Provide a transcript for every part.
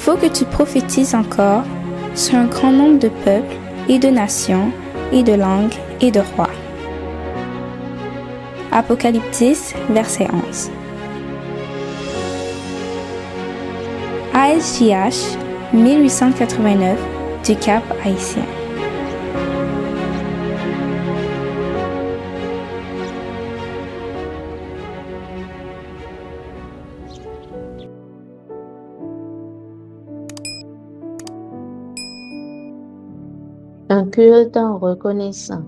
faut que tu prophétises encore sur un grand nombre de peuples et de nations et de langues et de rois. Apocalypse 10, verset 11. ASJH 1889 du Cap Haïtien. Un culte reconnaissant.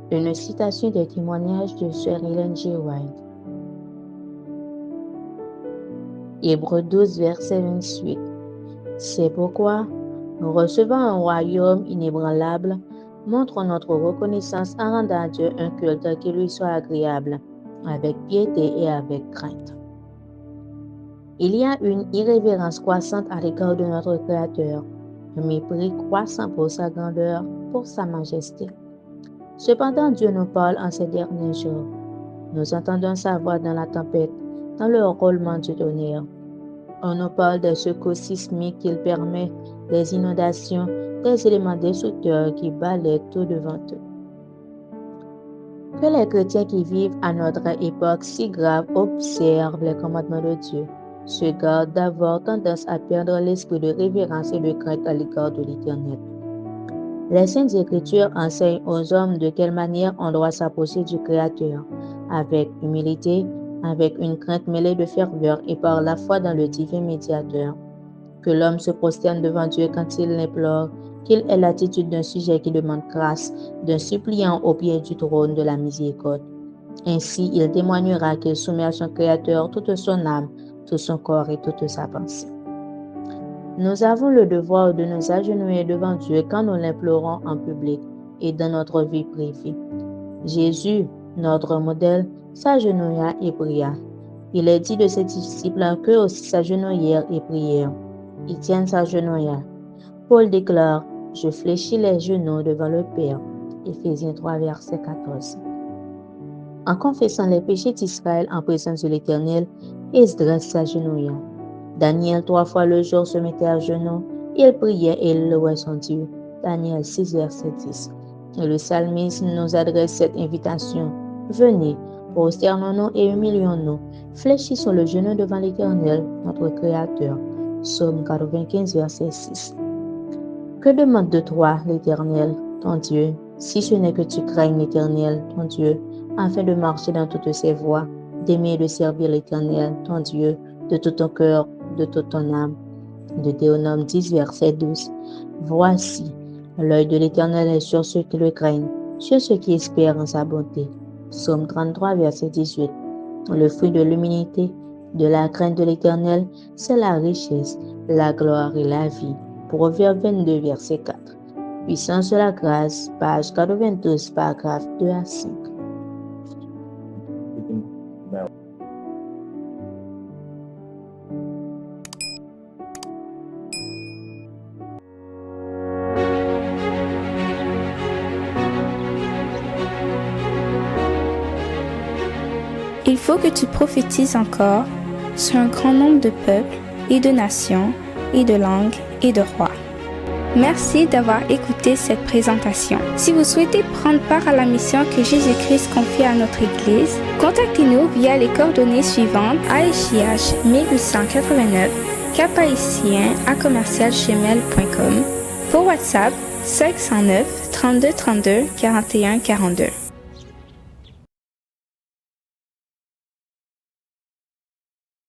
Une citation des témoignages de Sir Ellen G. White. Hébreux 12, verset 28. C'est pourquoi, nous recevant un royaume inébranlable, montrons notre reconnaissance en rendant à Dieu un culte qui lui soit agréable, avec piété et avec crainte. Il y a une irrévérence croissante à l'égard de notre Créateur, un mépris croissant pour sa grandeur, pour sa majesté. Cependant, Dieu nous parle en ces derniers jours. Nous entendons sa voix dans la tempête, dans le roulement du tonnerre. On nous parle des secousses sismiques qu'il permet, des inondations, des éléments destructeurs qui balaient tout devant eux. Que les chrétiens qui vivent à notre époque si grave observent les commandements de Dieu, se gardent d'avoir tendance à perdre l'esprit de révérence et de crainte à l'égard de l'Éternel. Les Saintes Écritures enseignent aux hommes de quelle manière on doit s'approcher du Créateur, avec humilité, avec une crainte mêlée de ferveur et par la foi dans le divin médiateur. Que l'homme se prosterne devant Dieu quand il l'implore, qu'il ait l'attitude d'un sujet qui demande grâce, d'un suppliant au pied du trône de la miséricorde. Ainsi, il témoignera qu'il soumet à son Créateur toute son âme, tout son corps et toute sa pensée. Nous avons le devoir de nous agenouiller devant Dieu quand nous l'implorons en public et dans notre vie privée. Jésus, notre modèle, s'agenouilla et pria. Il est dit de ses disciples qu'eux aussi s'agenouillèrent et prièrent. Étienne s'agenouilla. Paul déclare « Je fléchis les genoux devant le Père » Éphésiens 3, verset 14. En confessant les péchés d'Israël en présence de l'Éternel, Esdras s'agenouilla. Daniel 3 fois le jour se mettait à genoux, il priait et il louait son Dieu. Daniel 6, verset 10. Et le psalmiste nous adresse cette invitation. Venez, prosternons-nous et humilions-nous, fléchissons le genou devant l'Éternel, notre Créateur. Psaume 95, verset 6. Que demande de toi l'Éternel, ton Dieu, si ce n'est que tu craignes l'Éternel, ton Dieu, afin de marcher dans toutes ses voies, d'aimer et de servir l'Éternel, ton Dieu, de tout ton cœur, de toute ton âme. Deutéronome 10, verset 12. Voici, l'œil de l'Éternel est sur ceux qui le craignent, sur ceux qui espèrent en sa bonté. Psaume 33, verset 18. Le fruit de l'humilité, de la crainte de l'Éternel, c'est la richesse, la gloire et la vie. Proverbe 22, verset 4. Puissance de la grâce, page 92, paragraphe 2 à 5. Il faut que tu prophétises encore sur un grand nombre de peuples et de nations et de langues et de rois. Merci d'avoir écouté cette présentation. Si vous souhaitez prendre part à la mission que Jésus-Christ confie à notre Église, contactez-nous via les coordonnées suivantes: ASJH 1889 caphaïtien@gmail.com, pour WhatsApp 509 32 32 41 42.